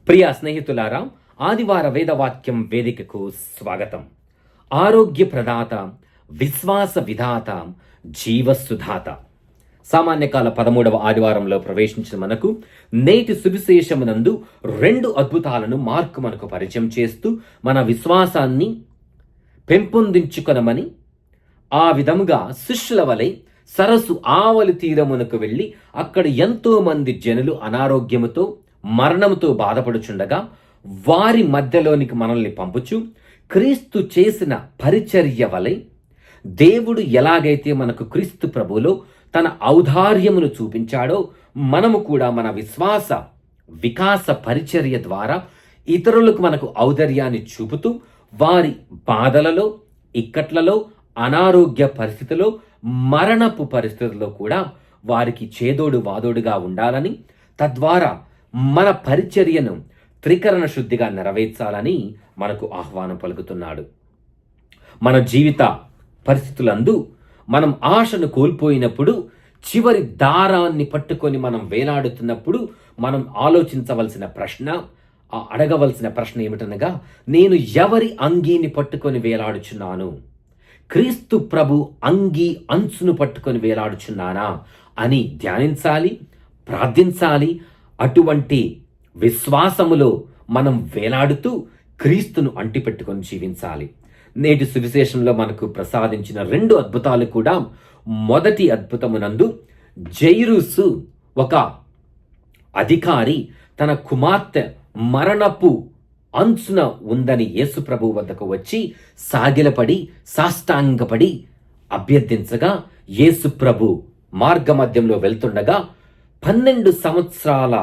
ప్రియ స్నేహితులారా, ఆదివార వేదవాక్యం వేదికకు స్వాగతం. ఆరోగ్య ప్రదాత, విశ్వాస విధాత, జీవసుధాత. సామాన్యకాల 13వ ఆదివారంలో ప్రవేశించిన మనకు నేటి సువిశేషమునందు 2 అద్భుతాలను మార్కు మనకు పరిచయం చేస్తూ మన విశ్వాసాన్ని పెంపొందించుకొనమని, ఆ విధముగా శిష్యుల వలె సరస్సు ఆవలి తీరమునకు వెళ్ళి అక్కడ ఎంతో మంది జనులు అనారోగ్యముతో మరణముతో బాధపడుచుండగా వారి మధ్యలోనికి మనల్ని పంపుచు క్రీస్తు చేసిన పరిచర్య వలె దేవుడు ఎలాగైతే మనకు క్రీస్తు ప్రభువులో తన ఔదార్యమును చూపించాడో మనము కూడా మన విశ్వాస వికాస పరిచర్య ద్వారా ఇతరులకు మనకు ఔదార్యాన్ని చూపుతూ వారి బాధలలో, ఇక్కట్లలో, అనారోగ్య పరిస్థితిలో, మరణపు పరిస్థితుల్లో కూడా వారికి చేదోడు వాదోడుగా ఉండాలని, తద్వారా మన పరిచర్యను త్రికరణ శుద్ధిగా నెరవేర్చాలని మనకు ఆహ్వానం పలుకుతున్నాడు. మన జీవిత పరిస్థితులందు మనం ఆశను కోల్పోయినప్పుడు, చివరి దారాన్ని పట్టుకొని మనం వేలాడుతున్నప్పుడు మనం ఆలోచించవలసిన ప్రశ్న, అడగవలసిన ప్రశ్న ఏమిటనగా, నేను ఎవరి అంగీని పట్టుకొని వేలాడుచున్నాను? క్రీస్తు ప్రభు అంగీ అంచును పట్టుకొని వేలాడుచున్నానా అని ధ్యానించాలి, ప్రార్థించాలి. అటువంటి విశ్వాసములో మనం వేలాడుతూ క్రీస్తును అంటిపెట్టుకొని జీవించాలి. నేటి సువిశేషంలో మనకు ప్రసాదించిన 2 అద్భుతాలు కూడా, మొదటి అద్భుతమునందు జైరుసు ఒక అధికారి తన కుమార్తె మరణపు అంచున ఉందని యేసు ప్రభు వద్దకు వచ్చి సాగిలపడి సాష్టాంగపడి అభ్యర్థించగా, యేసు ప్రభు మార్గమధ్యంలో వెళ్తుండగా 12 సంవత్సరాల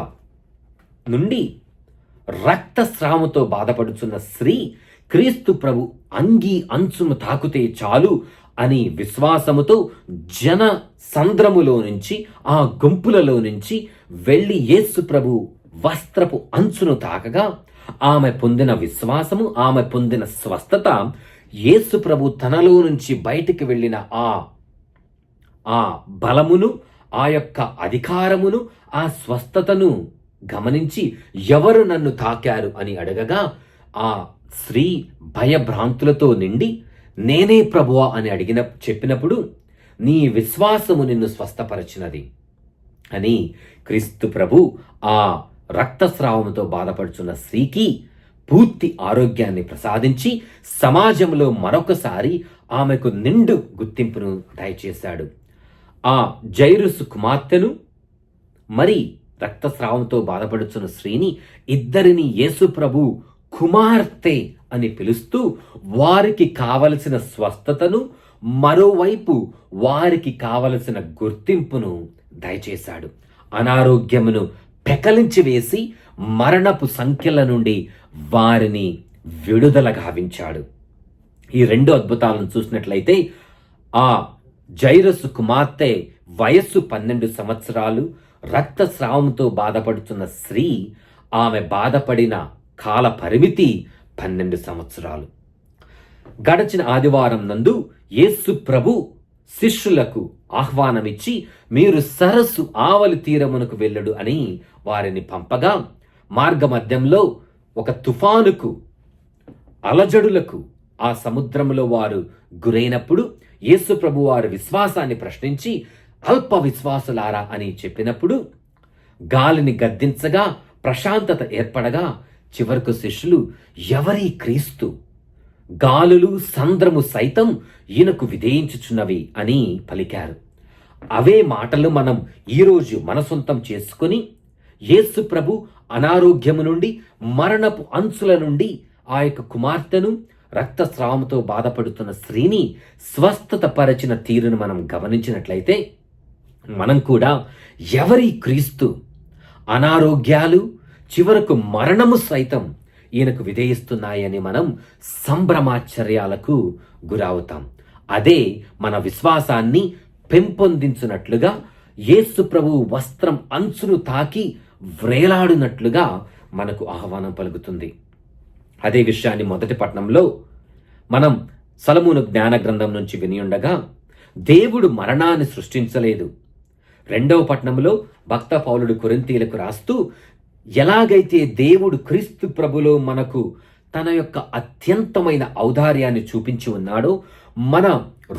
నుండి రక్తస్రావముతో బాధపడుచున్న స్త్రీ క్రీస్తు ప్రభు అంగీ అంచును తాకుతే చాలు అని విశ్వాసముతో జన సంద్రములో నుంచి, ఆ గుంపులలో నుంచి వెళ్ళి యేసు ప్రభు వస్త్రపు అంచును తాకగా ఆమె పొందిన విశ్వాసము, ఆమె పొందిన స్వస్థత, యేసు ప్రభు తనలో నుంచి బయటికి వెళ్ళిన ఆ బలమును, ఆ యొక్క అధికారమును, ఆ స్వస్థతను గమనించి ఎవరు నన్ను తాకారు అని అడగగా, ఆ స్త్రీ భయభ్రాంతులతో నిండి నేనే ప్రభువా అని చెప్పినప్పుడు, నీ విశ్వాసము నిన్ను స్వస్థపరచినది అని క్రీస్తు ప్రభు ఆ రక్తస్రావంతో బాధపడుచున్న స్త్రీకి పూర్తి ఆరోగ్యాన్ని ప్రసాదించి సమాజంలో మరొకసారి ఆమెకు నిండు గుర్తింపును దయచేశాడు. ఆ జైరుసు కుమార్తెను, మరి రక్తస్రావంతో బాధపడుచున్న స్త్రీని, ఇద్దరిని యేసు ప్రభు కుమార్తె అని పిలుస్తూ వారికి కావలసిన స్వస్థతను, మరోవైపు వారికి కావలసిన గుర్తింపును దయచేశాడు. అనారోగ్యమును పెకలించి వేసి మరణపు సంఖ్యల నుండి వారిని విడుదల గావించాడు. ఈ 2 అద్భుతాలను చూసినట్లయితే, ఆ జైరసు కుమార్తె వయస్సు 12 సంవత్సరాలు, రక్తస్రావంతో బాధపడుతున్న స్త్రీ, ఆమె బాధపడిన కాల పరిమితి 12 సంవత్సరాలు. గడచిన ఆదివారం నందు యేసు ప్రభు శిష్యులకు ఆహ్వానమిచ్చి, మీరు సరస్సు ఆవలి తీరమునకు వెళ్ళుడు అని వారిని పంపగా, మార్గమధ్యంలో ఒక తుఫానుకు, అలజడులకు ఆ సముద్రంలో వారు గురైనప్పుడు యేసు ప్రభు వారి విశ్వాసాన్ని ప్రశ్నించి, అల్ప విశ్వాసులారా అని చెప్పినప్పుడు గాలిని గద్దించగా ప్రశాంతత ఏర్పడగా, చివరకు శిష్యులు, ఎవరి క్రీస్తు? గాలులు సంద్రము సైతం ఈయనకు విధేయించుచున్నవి అని పలికారు. అవే మాటలు మనం ఈరోజు మన సొంతం చేసుకొని, యేసు ప్రభు అనారోగ్యము నుండి, మరణపు అంచుల నుండి ఆ యొక్క కుమార్తెను, రక్తస్రావంతో బాధపడుతున్న స్త్రీని స్వస్థత పరిచిన తీరును మనం గమనించినట్లయితే, మనం కూడా ఎవరి క్రీస్తు? అనారోగ్యాలు, చివరకు మరణము సైతం ఈయనకు విధేయిస్తున్నాయని మనం సంభ్రమాశ్చర్యాలకు గురవుతాం. అదే మన విశ్వాసాన్ని పెంపొందించున్నట్లుగా, యేసు ప్రభు వస్త్రం అంచును తాకి వ్రేలాడునట్లుగా మనకు ఆహ్వానం పలుకుతుంది. అదే విషయాన్ని మొదటి పట్టణంలో మనం సొలొమోను జ్ఞాన గ్రంథం నుంచి వినియుండగా, దేవుడు మరణాన్ని సృష్టించలేదు. 2వ పట్టణంలో భక్త పౌలుడు కొరింథీయులకు రాస్తూ, ఎలాగైతే దేవుడు క్రీస్తు ప్రభులో మనకు తన యొక్క అత్యంతమైన ఔదార్యాన్ని చూపించి ఉన్నాడో, మన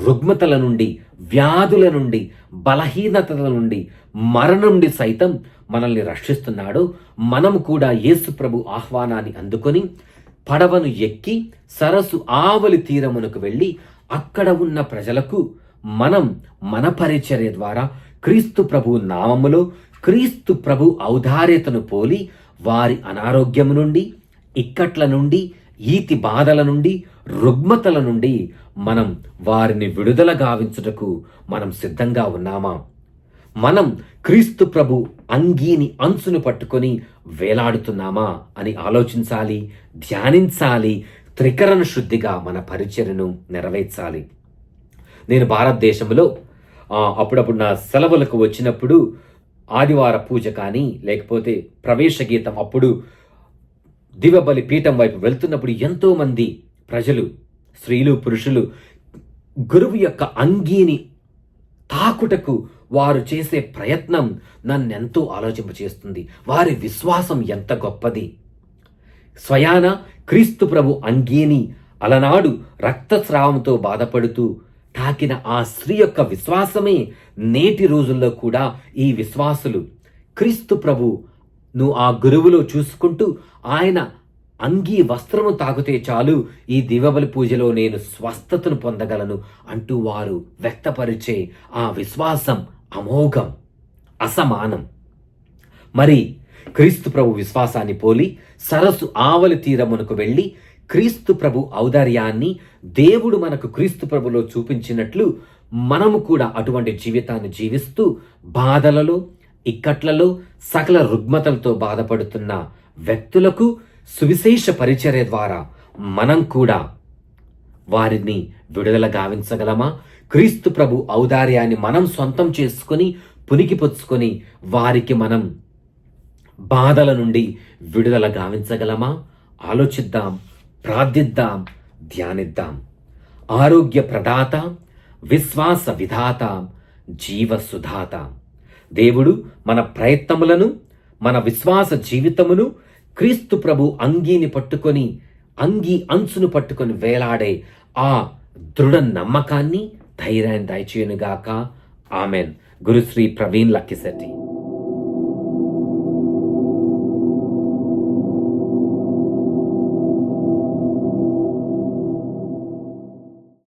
రుగ్మతల నుండి, వ్యాధుల నుండి, బలహీనతల నుండి, మరణం నుండి సైతం మనల్ని రక్షిస్తున్నాడో, మనం కూడా యేసు ప్రభు ఆహ్వానాన్ని అందుకొని పడవను ఎక్కి సరస్సు ఆవలి తీరమునకు వెళ్ళి అక్కడ ఉన్న ప్రజలకు మనం మన పరిచర్య ద్వారా క్రీస్తు ప్రభు నామములో క్రీస్తు ప్రభు ఔదార్యతను పోలి వారి అనారోగ్యము నుండి, ఇక్కట్ల నుండి, ఈతి బాధల నుండి, రుగ్మతల నుండి మనం వారిని విడుదల గావించుటకు మనం సిద్ధంగా ఉన్నామా? మనం క్రీస్తు ప్రభు అంగీని అంచును పట్టుకొని వేలాడుతున్నామా అని ఆలోచించాలి, ధ్యానించాలి. త్రికరణ శుద్ధిగా మన పరిచర్యను నెరవేర్చాలి. నేను భారతదేశంలో అప్పుడప్పుడు నా సెలవులకు వచ్చినప్పుడు ఆదివార పూజ కానీ, లేకపోతే ప్రవేశ గీతం అప్పుడు దివ్యబలి పీఠం వైపు వెళ్తున్నప్పుడు ఎంతోమంది ప్రజలు, స్త్రీలు, పురుషులు గురువు యొక్క అంగీని తాకుటకు వారు చేసే ప్రయత్నం నన్నెంతో ఆలోచింపచేస్తుంది. వారి విశ్వాసం ఎంత గొప్పది! స్వయాన క్రీస్తు ప్రభు అంగీని అలనాడు రక్తస్రావంతో బాధపడుతూ తాకిన ఆ స్త్రీ యొక్క విశ్వాసమే నేటి రోజుల్లో కూడా ఈ విశ్వాసులు క్రీస్తు ప్రభును ఆ గురువులో చూసుకుంటూ ఆయన అంగీ వస్త్రము తాకితే చాలు ఈ దివ్యబలి పూజలో నేను స్వస్థతను పొందగలను అంటూ వారు వ్యక్తపరిచే ఆ విశ్వాసం అమోఘం, అసమానం. మరి క్రీస్తు ప్రభు విశ్వాసాన్ని పోలి సరస్సు ఆవలి తీరమునకు వెళ్ళి క్రీస్తు ప్రభు ఔదార్యాన్ని దేవుడు మనకు క్రీస్తు ప్రభులో చూపించినట్లు మనము కూడా అటువంటి జీవితాన్ని జీవిస్తూ బాధలలో, ఇక్కట్లలో, సకల రుగ్మతలతో బాధపడుతున్న వ్యక్తులకు సువిశేష పరిచర్య ద్వారా మనం కూడా వారిని విడుదల గావించగలమా? క్రీస్తు ప్రభు ఔదార్యాన్ని మనం సొంతం చేసుకొని పునికిపుచ్చుకొని వారికి మనం బాధల నుండి విడుదల గావించగలమా? ఆలోచిద్దాం, ప్రార్థిద్దాం, ధ్యానిద్దాం. ఆరోగ్య ప్రదాత, విశ్వాస విధాత, జీవసుధాత దేవుడు మన ప్రయత్నములను, మన విశ్వాస జీవితమును క్రీస్తు ప్రభు అంగీని పట్టుకొని, అంగీ అంచును పట్టుకొని వేలాడే ఆ దృఢ నమ్మకాన్ని, ధైర్యాన్ని దయచేయునుగాక. ఆమెన్. గురుశ్రీ ప్రవీణ్ లక్కిశెట్టి.